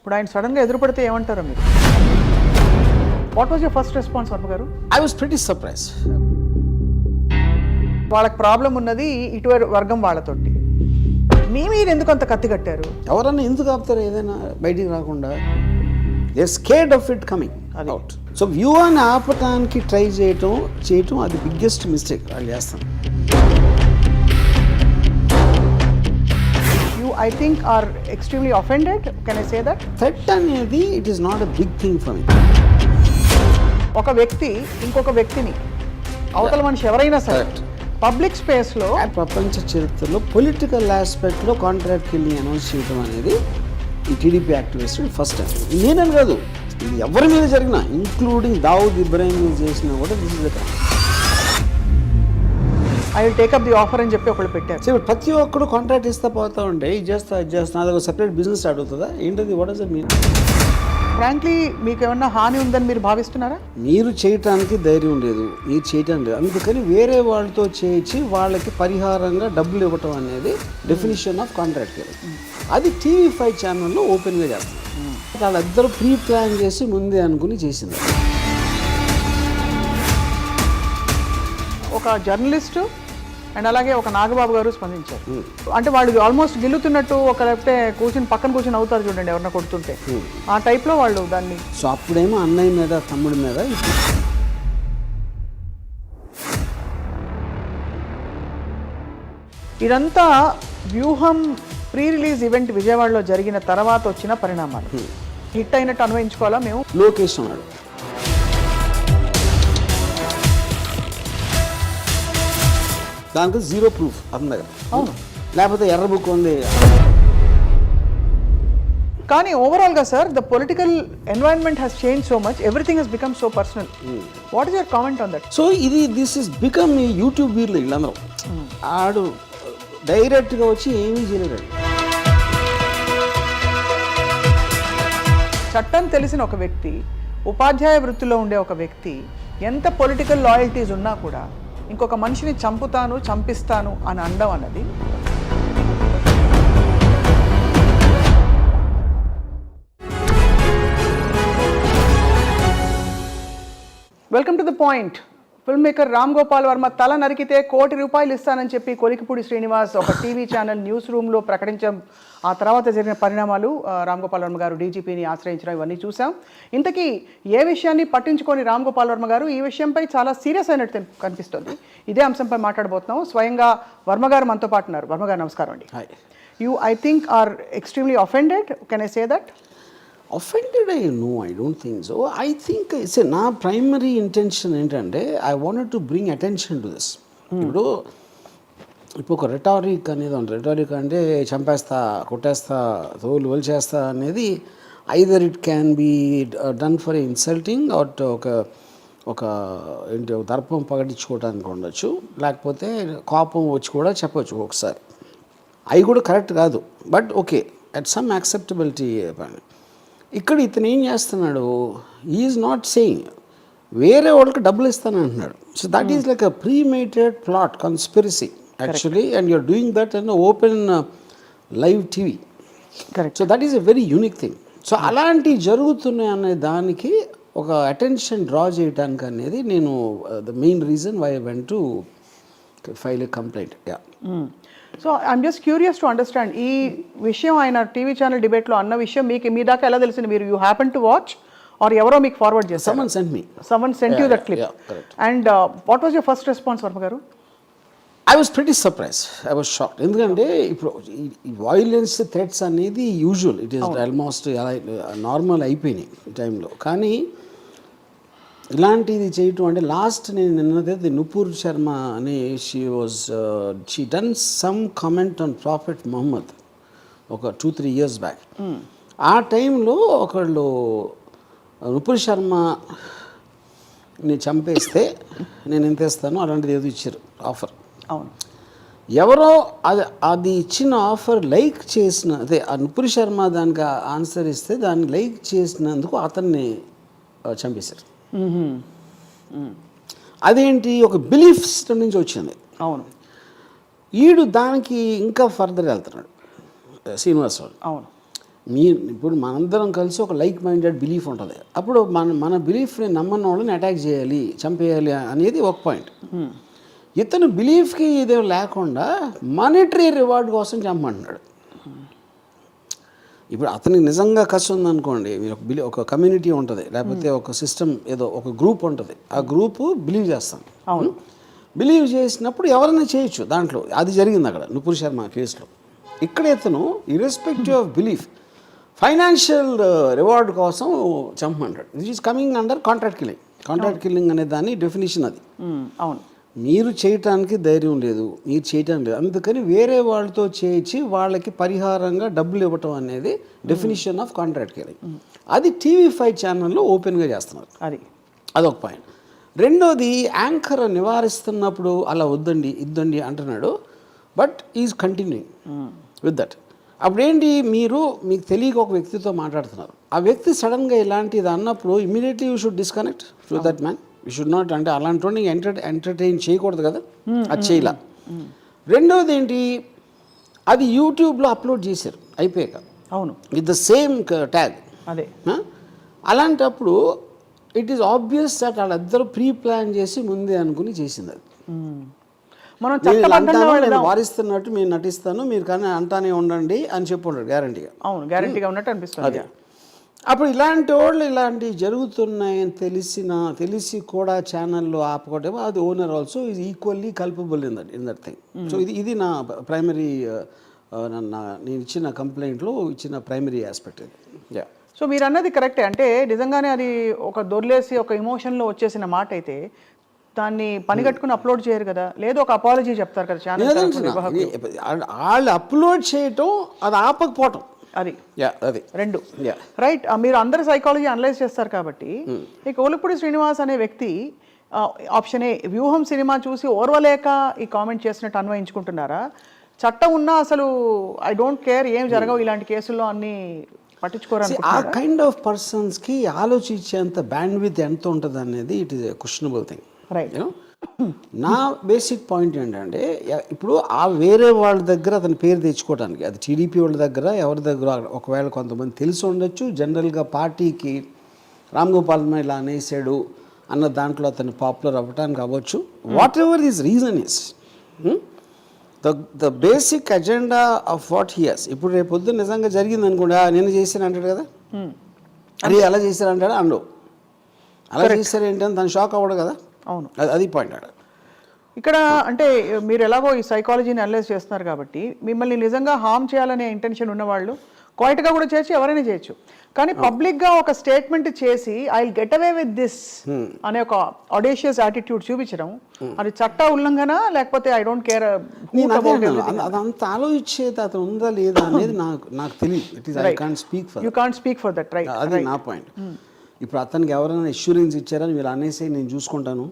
ఇప్పుడు ఆయన సడన్గా ఎదురుపడితే ఏమంటారో మీరు? What was your first response Varma గారు? I was pretty surprised. వాళ్ళకి ప్రాబ్లం ఉన్నది ఇటువైపు వర్గం వాళ్ళతోటి, మీరు ఎందుకు అంత కత్తి కట్టారు? ఎవరన్నా ఎందుకు ఆపుతారు ఏదైనా బయటికి రాకుండా? They scared of it coming out. So వ్యూహాన్ని ఆపటానికి ట్రై చేయటం అది బిగ్గెస్ట్ మిస్టేక్ వాళ్ళు చేస్తాం. You, I think, are extremely offended. Can I say that? Threat అనేది it is not a big thing for me. ఒక వ్యక్తి ఇంకొక వ్యక్తిని, అవతల మనిషి ఎవరైనా సరే పబ్లిక్ స్పేస్లో ప్రపంచ చరిత్రలో పొలిటికల్ ఆస్పెక్ట్లో కాంట్రాక్ట్ కిల్లింగ్ అనౌన్స్ చేయడం అనేది ఈ టీడీపీ యాక్టివిస్ట్ ఫస్ట్ టైం. నేనని కాదు, ఇది ఎవరి మీద జరిగినా, ఇంక్లూడింగ్ దావుద్ ఇబ్రాహిం మీద చేసినా కూడా this is the time. I will take up the offer అని చెప్పి ఒకళ్ళు పెట్టారు. సో ప్రతి ఒక్కడు కాంట్రాక్ట్ ఇస్తా పోతా ఉంటే ఇది చేస్తా అదొక సెపరేట్ బిజినెస్ స్టార్ట్ అవుతుందా ఏంటది? What does it mean? Frankly మీకు ఏమన్నా హాని ఉందని మీరు భావిస్తున్నారా? మీరు చేయటానికి ధైర్యం లేదు, మీరు చేయటం లేదు, అందుకని వేరే వాళ్ళతో చేయించి వాళ్ళకి పరిహారంగా డబ్బులు ఇవ్వటం అనేది డెఫినేషన్ ఆఫ్ కాంట్రాక్ట్. అది TV5 ఛానల్లో ఓపెన్గా చేస్తారు. వాళ్ళిద్దరూ ప్రీ ప్లాన్ చేసి ముందే అనుకుని చేసింది. ఒక జర్నలిస్టు అండ్ అలాగే ఒక నాగబాబు గారు స్పందించారు. అంటే వాళ్ళు ఆల్మోస్ట్ గిల్లుతున్నట్టు ఒక లేకపోతే పక్కన కూర్చొని అవుతారు చూడండి ఎవరన్నా కొడుతుంటే, ఆ టైప్లో వాళ్ళు దాన్ని. సో అప్పుడేమో అన్నయ్య మీద తమ్ముడి మీద. ఇదంతా వ్యూహం ప్రీ రిలీజ్ ఈవెంట్ విజయవాడలో జరిగిన తర్వాత వచ్చిన పరిణామాలు. హిట్ అయినట్టు అన్వయించుకోవాలా మేము? లోకేష్ అన్నాడు, దానికి జీరో ప్రూఫ్ అతని దగ్గర. అవును, లేకపోతే ఎర్ర బుక్ ఉంది. కానీ ఓవరాల్గా sir the political environment has change so much, everything has become so personal. What is your comment on that? So this is become ఈ యూట్యూబ్ వీర్లు వీళ్ళందరూ. ఆడు డైరెక్ట్గా వచ్చి ఏమీ చేయలేడు. చట్టం తెలిసిన ఒక వ్యక్తి, ఉపాధ్యాయ వృత్తిలో ఉండే ఒక వ్యక్తి, ఎంత పొలిటికల్ లాయల్టీస్ ఉన్నా కూడా ఇంకొక మనిషిని చంపిస్తాను అని అనడం అన్నది welcome to the point. Film maker Ram Gopal Varma తల నరికితే ₹1 కోటి ఇస్తానని చెప్పి కొలికిపూడి శ్రీనివాస్ ఒక టీవీ ఛానల్ న్యూస్ రూమ్లో ప్రకటించడం, ఆ తర్వాత జరిగిన పరిణామాలు, రామ్ గోపాల్ వర్మ గారు డీజీపీని ఆశ్రయించడం, ఇవన్నీ చూసాం. ఇంతకీ ఏ విషయాన్ని పట్టించుకొని రామ్ గోపాల్ వర్మ గారు ఈ విషయంపై చాలా సీరియస్ అయినట్టు కనిపిస్తుంది. ఇదే అంశంపై మాట్లాడబోతున్నాం. స్వయంగా వర్మ గారు మనతో పాటు ఉన్నారు. వర్మ గారు నమస్కారం అండి. You I think are extremely offended. Can I say that? Offended I don't think so. I think నా ప్రైమరీ ఇంటెన్షన్ ఏంటంటే I wanted to bring attention to this. ఇప్పుడు ఒక రెటారిక్ అనేది ఉంది. రెటారిక్ అంటే చంపేస్తా, కొట్టేస్తా, తోలు వలిచేస్తా అనేది either it can be done for insulting or ఒక దర్పం పగటించుకోవడానికి ఉండొచ్చు, లేకపోతే కోపం వచ్చి కూడా చెప్పచ్చు ఒకసారి. అవి కూడా కరెక్ట్ కాదు, but okay at some acceptability. ఇక్కడ ఇతను ఏం చేస్తున్నాడు, ఈజ్ నాట్ సేయింగ్ వేరే వాళ్ళకి డబ్బులు ఇస్తాను అంటున్నాడు. So that is like a premeditated plot conspiracy actually, and you're doing that in open live TV. Correct. So that is a very unique thing. So అలాంటివి జరుగుతున్నాయి అనే దానికి ఒక అటెన్షన్ డ్రా చేయడానికి అనేది నేను the main reason why I went to file a complaint. Yeah. So I'm just curious to understand, ఈ విషయం ఆయన టీవీ ఛానల్ డిబేట్లో అన్న విషయం మీకు మీ దాకా ఎలా తెలిసింది? మీరు you happen to watch or ఎవరో మీకు ఫార్వర్డ్ చేస్తారు? Someone sent me. Someone sent you that clip. Yeah, correct. And what was your first response, Varma గారు? I was pretty surprised. I was shocked. ఎందుకంటే ఇప్పుడు ఈ వైలెన్స్ థ్రెట్స్ అనేది usual, it is almost normal అయిపోయినాయి ఈ టైంలో. కానీ ఇలాంటిది చేయటం అంటే లాస్ట్ నేను నిన్నది నుపూర్ శర్మ అని she done some comment on prophet Mohammed ఒక 2-3 years బ్యాక్. ఆ టైంలో ఒకళ్ళు నుపూర్ శర్మని చంపేస్తే నేను ఎంత ఇస్తాను అలాంటిది ఏదో ఇచ్చారు ఆఫర్. అవును. ఎవరో అది ఇచ్చిన ఆఫర్ లైక్ చేసిన, అదే ఆ నుపూర్ శర్మ దానికి ఆన్సర్ ఇస్తే దాన్ని లైక్ చేసినందుకు అతన్ని చంపేశారు. అదేంటి, ఒక బిలీఫ్ సిస్టమ్ నుంచి వచ్చింది. అవును. ఈడు దానికి ఇంకా ఫర్దర్ వెళ్తున్నాడు శ్రీనివాస్. అవును. ఇప్పుడు మనందరం కలిసి ఒక లైక్ మైండెడ్ బిలీఫ్ ఉంటుంది. అప్పుడు మన బిలీఫ్ని నమ్మని వాళ్ళని అటాక్ చేయాలి, చంపేయాలి అనేది ఒక పాయింట్. ఇతను బిలీఫ్కి ఇదే లేకుండా మానిటరీ రివార్డ్ కోసం చంపమంటున్నాడు. ఇప్పుడు అతనికి నిజంగా కష్టం ఉందనుకోండి, మీరు ఒక కమ్యూనిటీ ఉంటుంది, లేకపోతే ఒక సిస్టమ్ ఏదో ఒక గ్రూప్ ఉంటుంది, ఆ గ్రూపు బిలీవ్ చేస్తాం. అవును, బిలీవ్ చేసినప్పుడు ఎవరైనా చేయొచ్చు దాంట్లో. అది జరిగింది అక్కడ నుపూర్ శర్మ కేసులో. ఇక్కడ ఇతను irrespective of belief financial reward కోసం చంపమంటాడు. This is coming under contract killing. Contract killing అనే దాని డెఫినేషన్ అది. అవును, మీరు చేయటానికి ధైర్యం లేదు, మీరు చేయటం లేదు, అందుకని వేరే వాళ్ళతో చేయించి వాళ్ళకి పరిహారంగా డబ్బులు ఇవ్వటం అనేది డెఫినేషన్ ఆఫ్ కాంట్రాక్ట్ కిల్లింగ్. అది TV5 ఛానల్లో ఓపెన్గా చేస్తున్నారు. అదొక పాయింట్. రెండోది, యాంకర్ నివారిస్తున్నప్పుడు అలా వద్దండి ఇద్దండి అంటున్నాడు, but is continuing with that. అప్పుడేంటి, మీకు తెలియక ఒక వ్యక్తితో మాట్లాడుతున్నారు, ఆ వ్యక్తి సడన్గా ఇలాంటిది అన్నప్పుడు immediately you should disconnect to that man. You should not, అంటే అలాంటి వాడిని ఎంటర్టైన్ చేయకూడదు కదా, అది చేయలా. రెండోది ఏంటి, అది యూట్యూబ్లో అప్లోడ్ చేశారు అయిపోయాక. అవును, విత్ ద సేమ్ ట్యాగ్. అదే అలాంటప్పుడు ఇట్ ఈస్ ఆబ్వియస్ దట్ వాళ్ళిద్దరూ ప్రీ ప్లాన్ చేసి ముందే అనుకుని చేసింది అది. మనం నేను వారిస్తున్నట్టు మీరు నటిస్తాను, మీరు కానీ అంటానే ఉండండి అని చెప్పుంటాడు గ్యారంటీగా. అవును, గ్యారంటీగా ఉన్నట్టు అనిపిస్తుంది. అప్పుడు ఇలాంటి వాళ్ళు ఇలాంటివి జరుగుతున్నాయని తెలిసి కూడా ఛానల్లో ఆపుకోవటం, అది owner also is equally culpable in that thing. So ఇది నా ప్రైమరీ, నేను ఇచ్చిన కంప్లైంట్లో ఇచ్చిన ప్రైమరీ ఆస్పెక్ట్ ఇది. సో మీరు అన్నది కరెక్టే. అంటే నిజంగానే అది ఒక దొర్లేసి ఒక ఎమోషన్లో వచ్చేసిన మాట అయితే దాన్ని పని కట్టుకుని అప్లోడ్ చేయరు కదా, లేదు ఒక అపాలజీ చెప్తారు కదా ఛానల్. వాళ్ళు అప్లోడ్ చేయటం, అది ఆపకపోవటం, అది రెండు రైట్. మీరు అందరు సైకాలజీ అనలైజ్ చేస్తారు కాబట్టి, ఇక ఒలిపూడి శ్రీనివాస్ అనే వ్యక్తి ఆప్షన్ ఏ, వ్యూహం సినిమా చూసి ఓర్వలేక ఈ కామెంట్ చేసినట్టు అన్వయించుకుంటున్నారా? చట్టం ఉన్నా అసలు ఐ డోంట్ కేర్, ఏం జరగవు ఇలాంటి కేసుల్లో అన్ని పట్టించుకోరు. ఆ కైండ్ ఆఫ్ పర్సన్స్కి ఆలోచించేంత బ్యాండ్విడ్త్ ఎంత ఉంటుంది అనేది it is a questionable thing. Right. నా బేసిక్ పాయింట్ ఏంటంటే, ఇప్పుడు ఆ వేరే వాళ్ళ దగ్గర అతని పేరు తెచ్చుకోవడానికి, అది టీడీపీ వాళ్ళ దగ్గర ఎవరి దగ్గర ఒకవేళ కొంతమంది తెలిసి ఉండొచ్చు, జనరల్గా పార్టీకి రామ్ గోపాల్ ఇలా అనేసాడు అన్న దాంట్లో అతను పాపులర్ అవ్వటానికి అవ్వచ్చు. Whatever this reason is, the basic agenda of what here's. ఇప్పుడు రేపు పొద్దున్న నిజంగా జరిగింది అనుకోండి, నేను చేశాను అంటాడు కదా, అది అలా చేశారు అంటాడు, అండు అలా చేశారు ఏంటని తను షాక్ అవ్వడు కదా. అవును, అది పాయింట్ ఆడ. ఇక్కడ అంటే మీరు ఎలాగో ఈ సైకాలజీని అనలైజ్ చేస్తున్నారు కాబట్టి, మిమ్మల్ని నిజంగా హార్మ్ చేయాలనే ఇంటెన్షన్ ఉన్నవాళ్ళు క్వైట్గా కూడా చేయొచ్చు, ఎవరైనా చేయొచ్చు. కానీ పబ్లిక్గా ఒక స్టేట్మెంట్ చేసి I will get away with this అనే ఒక ఆడేషియస్ యాటిట్యూడ్ చూపించడం, అది చట్ట ఉల్లంఘన లేకపోతే ఐ డోంట్ కేర్. అదంతా ఆలోచించేది అతను ఉందా లేదా అనేది నాకు తెలియదు. It is I can't speak for, you can't speak for that, right. అది నా పాయింట్. ఇప్పుడు అతనికి ఎవరైనా అష్యూరెన్స్ ఇచ్చారని వీళ్ళు అనేసి నేను చూసుకుంటాను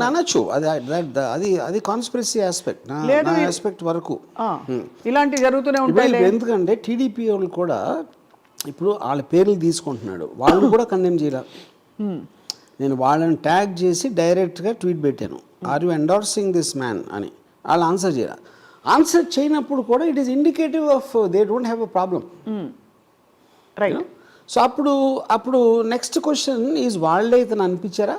అనొచ్చు, అది కాన్స్పిరసీ ఆస్పెక్ట్, నా ఆస్పెక్ట్ వరకు ఇలాంటి జరుగుతూనే ఉంటాయి. ఎందుకంటే టీడీపీ వాళ్ళు కూడా ఇప్పుడు వాళ్ళ పేర్లు తీసుకుంటున్నాడు, వాళ్ళు కూడా కండెమ్ చేయాల. నేను వాళ్ళని ట్యాగ్ చేసి డైరెక్ట్గా ట్వీట్ పెట్టాను, are you endorsing this man అని. వాళ్ళు ఆన్సర్ చేయాలి. ఆన్సర్ చేయనప్పుడు కూడా it is indicative of they don't have a problem, right. So అప్పుడు నెక్స్ట్ క్వశ్చన్ ఈజ్, వాళ్ళే ఇతను అనిపించారా,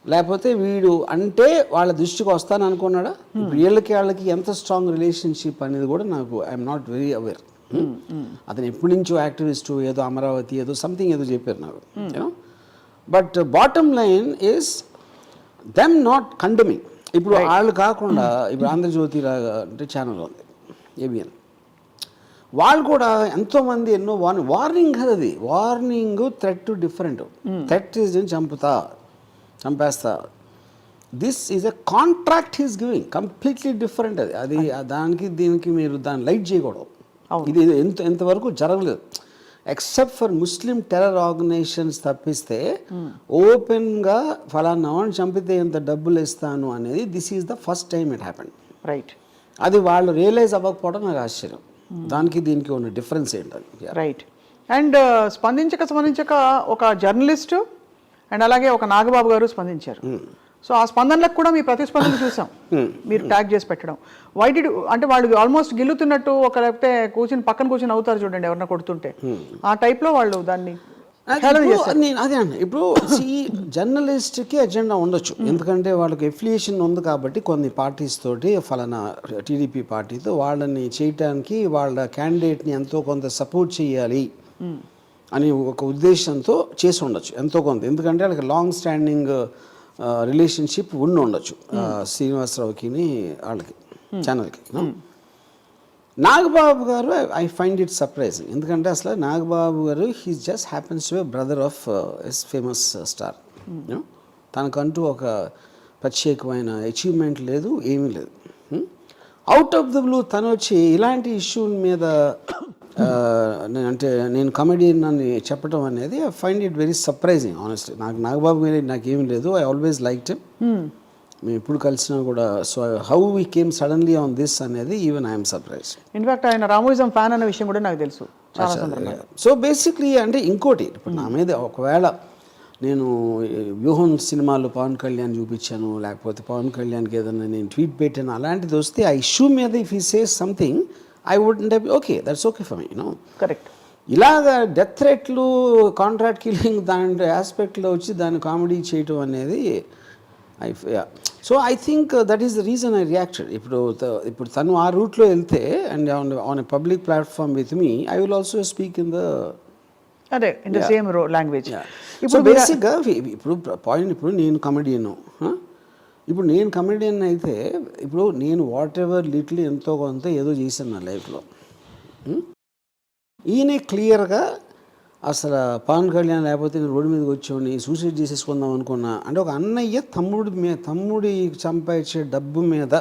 లేకపోతే వీడు అంటే వాళ్ళ దృష్టికి వస్తాను అనుకున్నాడా? వీళ్ళకి ఎంత స్ట్రాంగ్ రిలేషన్షిప్ అనేది కూడా నాకు ఐఎమ్ నాట్ వెరీ అవేర్. అతను ఎప్పటి నుంచో యాక్టివిస్టు, ఏదో అమరావతి ఏదో సంథింగ్ ఏదో చెప్పారు నాకు, you know. But bottom line is them not condemning. ఇప్పుడు వాళ్ళు కాకుండా ఇప్పుడు ఆంధ్రజ్యోతి అంటే ఛానల్ ఉంది, ఏబిఎన్, వాళ్ళు కూడా ఎంతోమంది ఎన్నో వార్నింగ్ కదా, అది warning, threat different. Threat is చంపేస్తా, this is a contract he's giving, completely different. అది దానికి దీనికి మీరు దాన్ని లైట్ చేయకూడదు. ఇది ఎంతవరకు జరగలేదు, except for Muslim terror organisations తప్పిస్తే ఓపెన్గా ఫలానా వాడిని చంపితే ఎంత డబ్బులు ఇస్తాను అనేది this is the first time it happened, right. అది వాళ్ళు రియలైజ్ అవ్వకపోవడం నాకు ఆశ్చర్యం. దానికి దీనికి ఉన్న డిఫరెన్స్ ఏంటది, రైట్. అండ్ స్పందించక ఒక జర్నలిస్టు అండ్ అలాగే ఒక నాగబాబు గారు స్పందించారు. సో ఆ స్పందనలకు కూడా మీ ప్రతిస్పందన చూసాం మీరు ట్యాగ్ చేసి పెట్టడం. వైడి అంటే వాళ్ళు ఆల్మోస్ట్ గిల్లుతున్నట్టు ఒక లేకపోతే పక్కన కూర్చుని అవుతారు చూడండి ఎవరన్నా కొడుతుంటే, ఆ టైప్లో వాళ్ళు దాన్ని నేను అదే అన్న. ఇప్పుడు జర్నలిస్ట్కి ఎజెండా ఉండొచ్చు, ఎందుకంటే వాళ్ళకి ఎఫిలియేషన్ ఉంది కాబట్టి కొన్ని పార్టీస్ తోటి, ఫలానా టీడీపీ పార్టీతో వాళ్ళని చేయటానికి వాళ్ళ క్యాండిడేట్ని ఎంతో కొంత సపోర్ట్ చేయాలి అని ఒక ఉద్దేశంతో చేసి ఉండొచ్చు ఎంతో కొంత, ఎందుకంటే వాళ్ళకి లాంగ్ స్టాండింగ్ రిలేషన్షిప్ ఉండొచ్చు శ్రీనివాసరావుకి వాళ్ళకి ఛానల్కి. నాగబాబు గారు ఐ ఫైండ్ ఇట్ సర్ప్రైజింగ్, ఎందుకంటే అసలు నాగబాబు గారు he just happens to brother of as famous star. తనకంటూ ఒక ప్రత్యేకమైన అచీవ్మెంట్ లేదు, ఏమీ లేదు. అవుట్ ఆఫ్ ద బ్లూ తను వచ్చి ఇలాంటి ఇష్యూ మీద అంటే నేను కమెడియన్ అని చెప్పడం అనేది I find it very surprising honestly. Nagababu మీద నాకేమీ లేదు, ఐ ఆల్వేస్ లైక్ హిమ్, మేము ఎప్పుడు కలిసినా కూడా. So how we came suddenly on this అనేది ఈవెన్ ఐఎమ్ సర్ప్రైజ్. ఇన్ఫాక్ట్ ఆయన రామోయిజం ఫ్యాన్ అనే విషయం కూడా నాకు తెలుసు. సో బేసిక్లీ అంటే ఇంకోటి, ఇప్పుడు నా మీద ఒకవేళ నేను వ్యూహం సినిమాలో పవన్ కళ్యాణ్ చూపించాను, లేకపోతే పవన్ కళ్యాణ్కి ఏదైనా నేను ట్వీట్ పెట్టాను, అలాంటిది వస్తే ఆ ఇష్యూ మీద if he says something I would okay, that's okay for me, you know. Correct. ఇలాగా డెత్ థ్రెట్లు, కాంట్రాక్ట్ కిల్లింగ్ దాని ఆస్పెక్ట్లో వచ్చి దాన్ని కామెడీ చేయటం అనేది so I think that is the reason I reacted. ఇప్పుడు తను ఆ రూట్లో వెళ్తే and on a public platform with me, I will also speak in the అదే ఇన్ ద సేమ్ లాంగ్వేజ్. ఇప్పుడు బేసిక్గా ఇప్పుడు పాయింట్, ఇప్పుడు నేను కమెడియను, ఇప్పుడు నేను కమెడియన్ అయితే ఇప్పుడు నేను వాట్ ఎవర్ లిటిల్ ఎంతో కొంత ఏదో చేశాను నా లైఫ్లో. ఈయనే క్లియర్గా అసలు పవన్ కళ్యాణ్ లేకపోతే నేను రోడ్డు మీదకి వచ్చి సూసైడ్ చేసేసుకుందాం అనుకున్నా అంటే, ఒక అన్నయ్య తమ్ముడి చంపాయిచ్చే డబ్బు మీద